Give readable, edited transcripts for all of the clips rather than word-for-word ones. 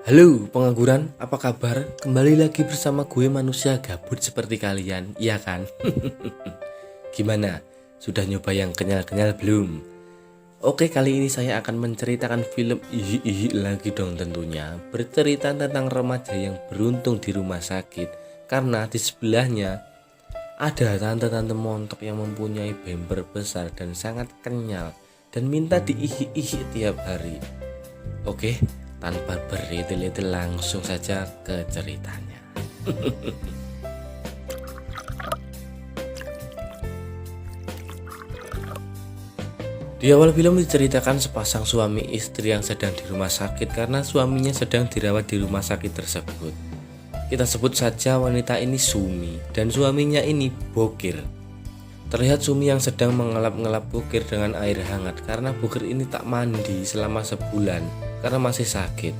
Halo pengangguran, apa kabar? Kembali lagi bersama gue manusia gabut seperti kalian, iya kan? Gimana? Sudah nyoba yang kenyal-kenyal belum? Oke, kali ini saya akan menceritakan film Ihi lagi dong tentunya. Bercerita tentang remaja yang beruntung di rumah sakit karena di sebelahnya ada tante-tante montok yang mempunyai bemper besar dan sangat kenyal dan minta diihi tiap hari. Oke, tanpa bertele-tele langsung saja ke ceritanya. Di awal film diceritakan sepasang suami istri yang sedang di rumah sakit karena suaminya sedang dirawat di rumah sakit tersebut. Kita sebut saja wanita ini Sumi dan suaminya ini Bokir. Terlihat Sumi yang sedang mengelap-ngelap Bokir dengan air hangat karena Bokir ini tak mandi selama sebulan karena masih sakit.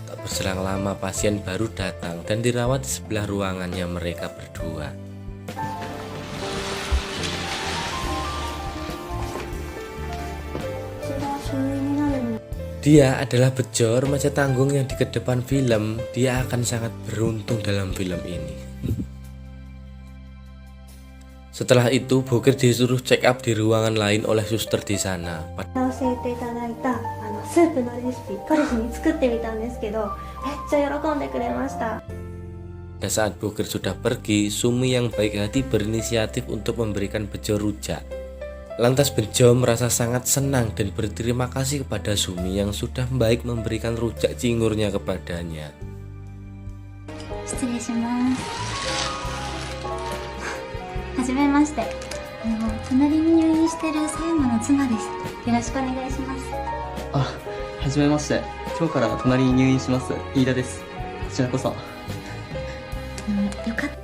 Tak berselang lama pasien baru datang dan dirawat di sebelah ruangannya mereka berdua. Dia adalah Bejo, remaja tanggung yang di kedepan film. Dia akan sangat beruntung dalam film ini. Setelah itu, Bokir disuruh check up di ruangan lain oleh suster di sana. 教えていただいたスープのレシピ彼氏に作ってみたんですけどめっちゃ喜んでくれました。 Dan saat Bokir sudah pergi, Sumi yang baik hati berinisiatif untuk memberikan Bejo rujak. Lantas Bejo merasa sangat senang dan berterima kasih kepada Sumi yang sudah baik memberikan rujak cingurnya kepadanya. 失礼します。はじめまして。隣に入院してる佐山の妻です。よろしくお願いします。あ、はじめまして。今日から隣に入院します。飯田です。こちらこそ。よかった。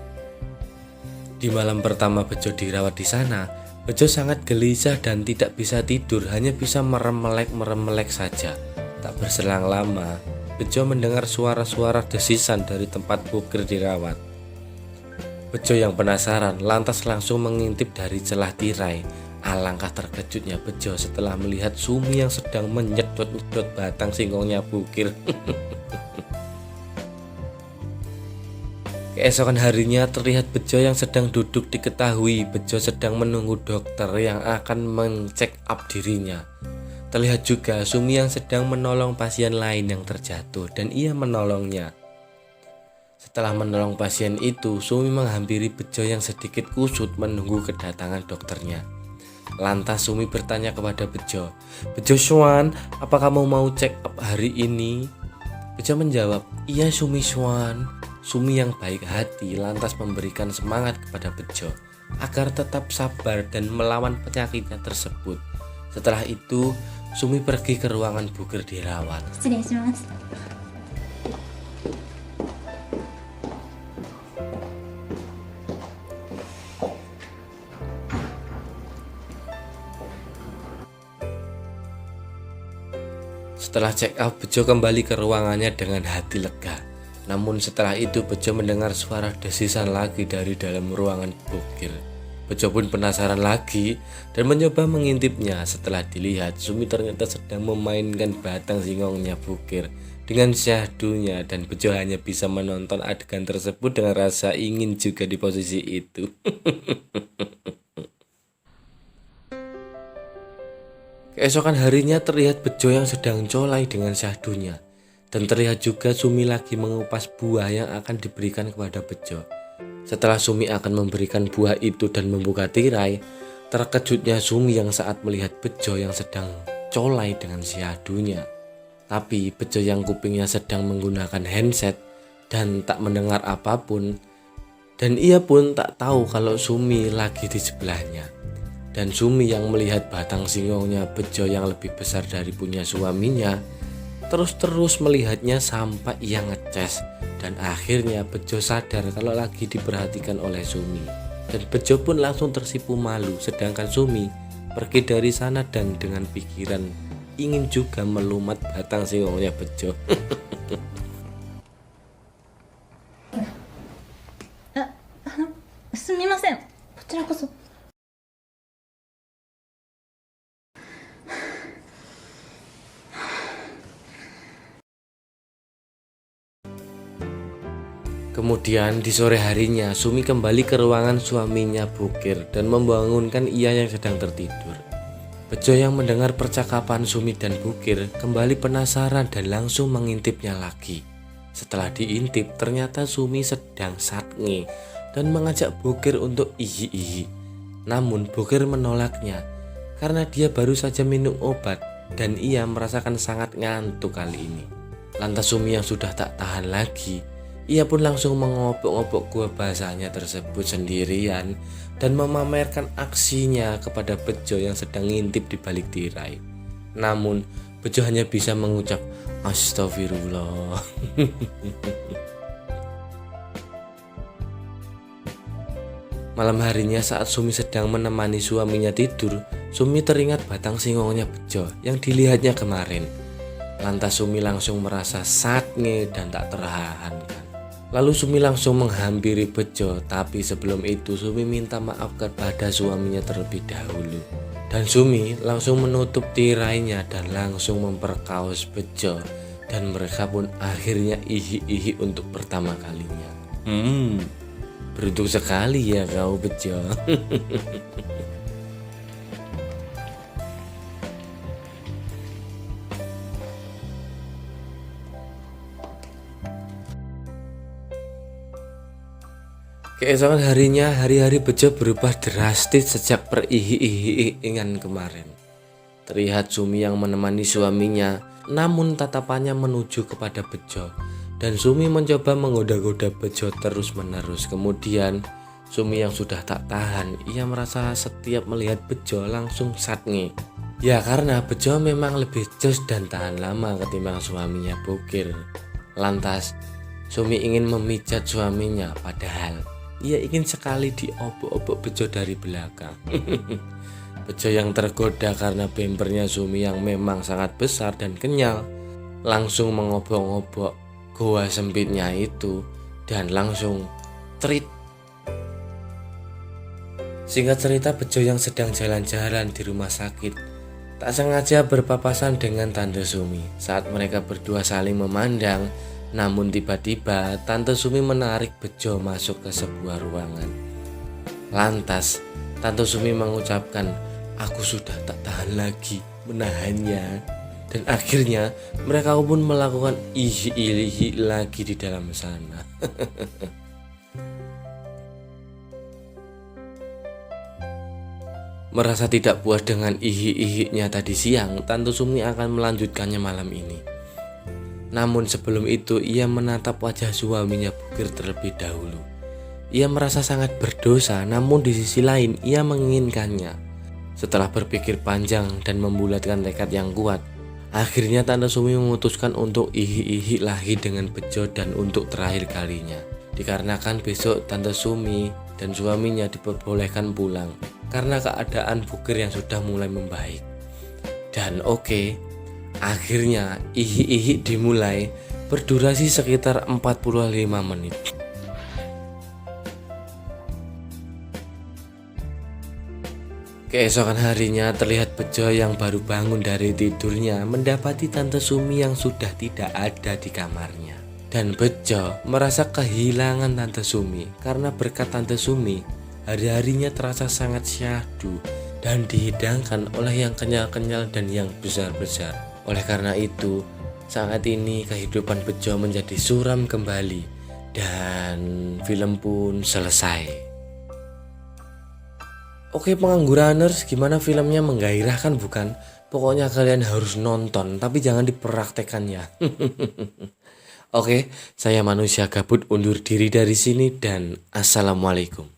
Di malam pertama Bejo dirawat di sana, Bejo sangat gelisah dan tidak bisa tidur, hanya bisa merem-melek saja. Tak berselang lama, Bejo mendengar suara-suara desisan dari tempat Bokir dirawat. Bejo yang penasaran lantas langsung mengintip dari celah tirai. Alangkah terkejutnya Bejo setelah melihat Sumi yang sedang menyedot-nyedot batang singkongnya Bokir. Keesokan harinya terlihat Bejo yang sedang duduk, diketahui Bejo sedang menunggu dokter yang akan mengcek up dirinya. Terlihat juga Sumi yang sedang menolong pasien lain yang terjatuh dan ia menolongnya. Setelah menolong pasien itu, Sumi menghampiri Bejo yang sedikit kusut menunggu kedatangan dokternya. Lantas Sumi bertanya kepada Bejo, "Bejo Swan, apa kamu mau check up hari ini?" Bejo menjawab, "Iya Sumi Swan." Sumi yang baik hati lantas memberikan semangat kepada Bejo agar tetap sabar dan melawan penyakitnya tersebut. Setelah itu, Sumi pergi ke ruangan Bokir dirawat. 失礼します。 Setelah check up, Bejo kembali ke ruangannya dengan hati lega. Namun setelah itu Bejo mendengar suara desisan lagi dari dalam ruangan Bokir. Bejo pun penasaran lagi dan mencoba mengintipnya. Setelah dilihat, Sumi ternyata sedang memainkan batang singkongnya Bokir dengan syahdunya dan Bejo hanya bisa menonton adegan tersebut dengan rasa ingin juga di posisi itu. Keesokan harinya terlihat Bejo yang sedang colai dengan syahdunya. Dan terlihat juga Sumi lagi mengupas buah yang akan diberikan kepada Bejo. Setelah Sumi akan memberikan buah itu dan membuka tirai, terkejutnya Sumi yang saat melihat Bejo yang sedang colai dengan syahdunya. Tapi Bejo yang kupingnya sedang menggunakan handset dan tak mendengar apapun. Dan ia pun tak tahu kalau Sumi lagi di sebelahnya. Dan Sumi yang melihat batang singkongnya Bejo yang lebih besar dari punya suaminya, terus melihatnya sampai ia ngeces. Dan akhirnya Bejo sadar kalau lagi diperhatikan oleh Sumi. Dan Bejo pun langsung tersipu malu, sedangkan Sumi pergi dari sana dan dengan pikiran ingin juga melumat batang singkongnya Bejo. すみません。こちらこそ。Kemudian di sore harinya Sumi kembali ke ruangan suaminya Bokir dan membangunkan ia yang sedang tertidur. Bejo yang mendengar percakapan Sumi dan Bokir kembali penasaran dan langsung mengintipnya lagi. Setelah diintip ternyata Sumi sedang satnge dan mengajak Bokir untuk ihi-ihi. Namun Bokir menolaknya karena dia baru saja minum obat dan ia merasakan sangat ngantuk kali ini. Lantas Sumi yang sudah tak tahan lagi, ia pun langsung mengobok-obok gua basahnya tersebut sendirian dan memamerkan aksinya kepada Bejo yang sedang ngintip di balik tirai. Namun Bejo hanya bisa mengucap astagfirullah. Malam harinya saat Sumi sedang menemani suaminya tidur, Sumi teringat batang singongnya Bejo yang dilihatnya kemarin. Lantas Sumi langsung merasa satnge dan tak tertahankan. Lalu Sumi langsung menghampiri Bejo, tapi sebelum itu Sumi minta maaf kepada suaminya terlebih dahulu. Dan Sumi langsung menutup tirainya dan langsung memperkaos Bejo. Dan mereka pun akhirnya ihi-ihi untuk pertama kalinya. Beruntung sekali ya kau Bejo. Keesokan harinya, hari-hari Bejo berubah drastis sejak perihi-ihi-ingan kemarin. Terlihat Sumi yang menemani suaminya, namun tatapannya menuju kepada Bejo. Dan Sumi mencoba menggoda-goda Bejo terus-menerus. Kemudian Sumi yang sudah tak tahan, ia merasa setiap melihat Bejo langsung satnge. Ya karena Bejo memang lebih jos dan tahan lama ketimbang suaminya Bokir. Lantas Sumi ingin memijat suaminya, padahal ia ingin sekali diobok-obok Bejo dari belakang. Bejo yang tergoda karena bempernya Sumi yang memang sangat besar dan kenyal, langsung mengobok-obok goa sempitnya itu dan langsung treat. Singkat cerita, Bejo yang sedang jalan-jalan di rumah sakit tak sengaja berpapasan dengan Tante Sumi. Saat mereka berdua saling memandang, namun tiba-tiba Tante Sumi menarik Bejo masuk ke sebuah ruangan. Lantas Tante Sumi mengucapkan, "Aku sudah tak tahan lagi menahannya." Dan akhirnya mereka pun melakukan ihi-ihi lagi di dalam sana. Merasa tidak puas dengan ihi-ihinya tadi siang, Tante Sumi akan melanjutkannya malam ini. Namun sebelum itu ia menatap wajah suaminya Bokir terlebih dahulu. Ia merasa sangat berdosa, namun di sisi lain ia menginginkannya. Setelah berpikir panjang dan membulatkan tekad yang kuat, akhirnya Tante Sumi memutuskan untuk ihi-ihi lagi dengan Bejo dan untuk terakhir kalinya. Dikarenakan besok Tante Sumi dan suaminya diperbolehkan pulang karena keadaan Bokir yang sudah mulai membaik. Dan akhirnya ihi-ihi dimulai, berdurasi sekitar 45 menit. Keesokan harinya terlihat Bejo yang baru bangun dari tidurnya mendapati Tante Sumi yang sudah tidak ada di kamarnya. Dan Bejo merasa kehilangan Tante Sumi karena berkat Tante Sumi hari-harinya terasa sangat syahdu dan dihidangkan oleh yang kenyal-kenyal dan yang besar-besar. Oleh karena itu, saat ini kehidupan Bejo menjadi suram kembali dan film pun selesai. Oke pengangguraners, gimana filmnya, menggairahkan bukan? Pokoknya kalian harus nonton, tapi jangan dipraktekkan ya. Oke, saya manusia gabut undur diri dari sini dan assalamualaikum.